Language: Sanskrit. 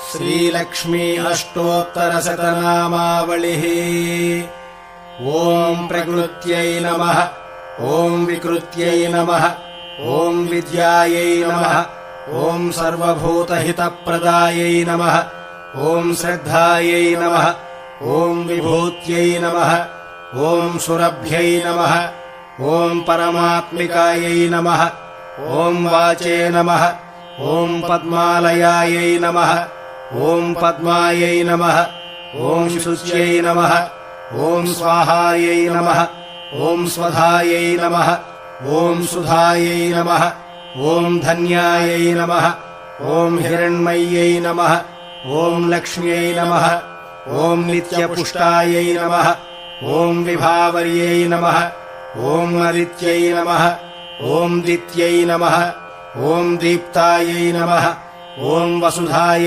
श्रीलक्ष्मी अष्टोत्तरशतनामावलिः। ॐ प्रकृत्यै नमः। ॐ विकृत्यै नमः। ॐ विद्यायै नमः। ॐ सर्वभूतहितप्रदायै नमः। ॐ श्रद्धायै नमः। ॐ विभूत्यै नमः। ॐ सुरभ्यै नमः। ॐ परमात्मिकायै नमः। ॐ वाचे नमः। ॐ पद्मालयायै नमः। ॐ पद्मायै नमः। ॐ शुच्यै नमः। ॐ स्वाहायै नमः। ॐ स्वधायै नमः। ॐ सुधायै नमः। ॐ धन्यायै नमः। ॐ हिरण्मय्यै नमः। ॐ लक्ष्म्यै नमः। ॐ नित्यपुष्टायै नमः। ॐ विभावर्यै नमः। ॐ अदित्यै नमः। ॐ दित्यै नमः। ॐ दीप्तायै नमः। ॐ वसुधायै